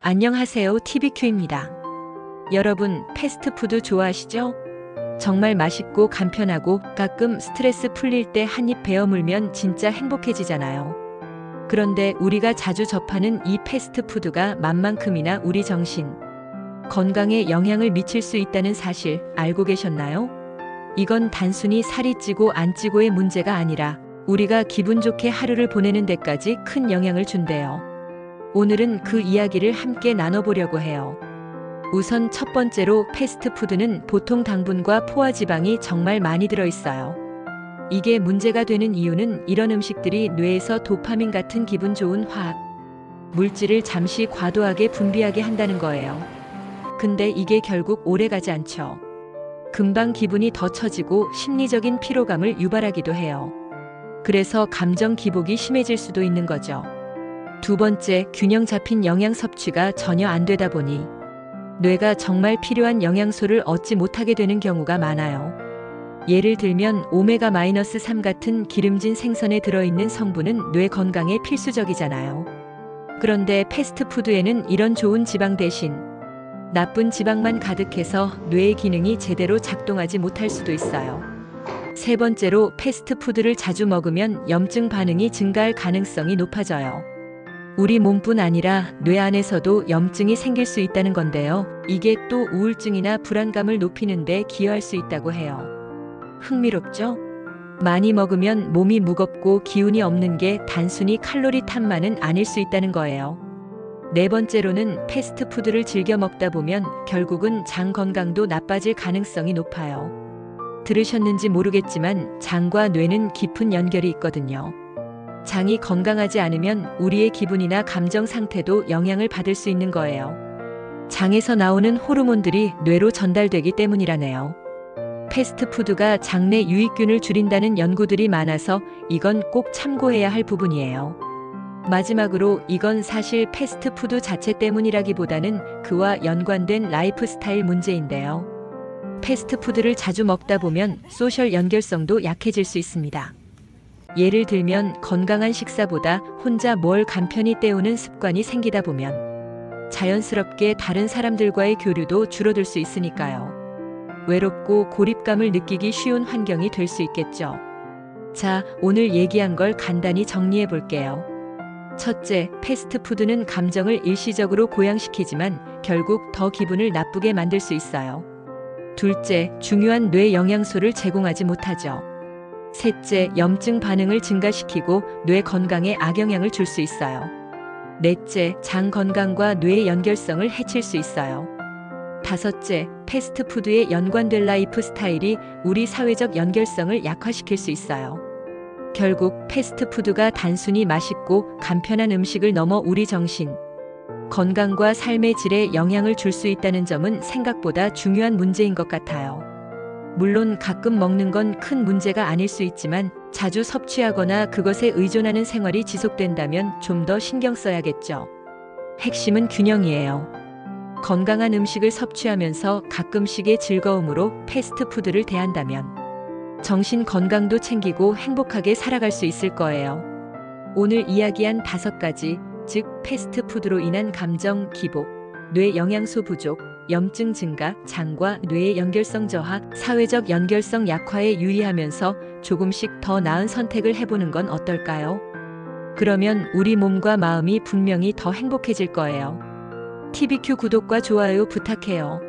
안녕하세요. TBQ입니다. 여러분, 패스트푸드 좋아하시죠? 정말 맛있고 간편하고 가끔 스트레스 풀릴 때 한 입 베어 물면 진짜 행복해지잖아요. 그런데 우리가 자주 접하는 이 패스트푸드가 만만큼이나 우리 정신, 건강에 영향을 미칠 수 있다는 사실 알고 계셨나요? 이건 단순히 살이 찌고 안 찌고의 문제가 아니라 우리가 기분 좋게 하루를 보내는 데까지 큰 영향을 준대요. 오늘은 그 이야기를 함께 나눠보려고 해요. 우선 첫 번째로 패스트푸드는 보통 당분과 포화지방이 정말 많이 들어있어요. 이게 문제가 되는 이유는 이런 음식들이 뇌에서 도파민 같은 기분 좋은 화학, 물질을 잠시 과도하게 분비하게 한다는 거예요. 근데 이게 결국 오래가지 않죠. 금방 기분이 더 처지고 심리적인 피로감을 유발하기도 해요. 그래서 감정 기복이 심해질 수도 있는 거죠. 두 번째, 균형 잡힌 영양 섭취가 전혀 안 되다 보니 뇌가 정말 필요한 영양소를 얻지 못하게 되는 경우가 많아요. 예를 들면 오메가-3 같은 기름진 생선에 들어있는 성분은 뇌 건강에 필수적이잖아요. 그런데 패스트푸드에는 이런 좋은 지방 대신 나쁜 지방만 가득해서 뇌의 기능이 제대로 작동하지 못할 수도 있어요. 세 번째로 패스트푸드를 자주 먹으면 염증 반응이 증가할 가능성이 높아져요. 우리 몸뿐 아니라 뇌 안에서도 염증이 생길 수 있다는 건데요. 이게 또 우울증이나 불안감을 높이는 데 기여할 수 있다고 해요. 흥미롭죠? 많이 먹으면 몸이 무겁고 기운이 없는 게 단순히 칼로리 탓만은 아닐 수 있다는 거예요. 네 번째로는 패스트푸드를 즐겨 먹다 보면 결국은 장 건강도 나빠질 가능성이 높아요. 들으셨는지 모르겠지만 장과 뇌는 깊은 연결이 있거든요. 장이 건강하지 않으면 우리의 기분이나 감정 상태도 영향을 받을 수 있는 거예요. 장에서 나오는 호르몬들이 뇌로 전달되기 때문이라네요. 패스트푸드가 장내 유익균을 줄인다는 연구들이 많아서 이건 꼭 참고해야 할 부분이에요. 마지막으로 이건 사실 패스트푸드 자체 때문이라기보다는 그와 연관된 라이프 스타일 문제인데요. 패스트푸드를 자주 먹다 보면 소셜 연결성도 약해질 수 있습니다. 예를 들면 건강한 식사보다 혼자 뭘 간편히 때우는 습관이 생기다 보면 자연스럽게 다른 사람들과의 교류도 줄어들 수 있으니까요. 외롭고 고립감을 느끼기 쉬운 환경이 될 수 있겠죠. 자, 오늘 얘기한 걸 간단히 정리해 볼게요. 첫째, 패스트푸드는 감정을 일시적으로 고양시키지만 결국 더 기분을 나쁘게 만들 수 있어요. 둘째, 중요한 뇌 영양소를 제공하지 못하죠. 셋째, 염증 반응을 증가시키고 뇌 건강에 악영향을 줄 수 있어요. 넷째, 장 건강과 뇌의 연결성을 해칠 수 있어요. 다섯째, 패스트푸드에 연관된 라이프 스타일이 우리 사회적 연결성을 약화시킬 수 있어요. 결국 패스트푸드가 단순히 맛있고 간편한 음식을 넘어 우리 정신, 건강과 삶의 질에 영향을 줄 수 있다는 점은 생각보다 중요한 문제인 것 같아요. 물론 가끔 먹는 건 큰 문제가 아닐 수 있지만 자주 섭취하거나 그것에 의존하는 생활이 지속된다면 좀 더 신경 써야겠죠. 핵심은 균형이에요. 건강한 음식을 섭취하면서 가끔씩의 즐거움으로 패스트푸드를 대한다면 정신 건강도 챙기고 행복하게 살아갈 수 있을 거예요. 오늘 이야기한 5가지, 즉 패스트푸드로 인한 감정 기복, 뇌 영양소 부족, 염증 증가, 장과 뇌의 연결성 저하, 사회적 연결성 약화에 유의하면서 조금씩 더 나은 선택을 해보는 건 어떨까요? 그러면 우리 몸과 마음이 분명히 더 행복해질 거예요. TBQ 구독과 좋아요 부탁해요.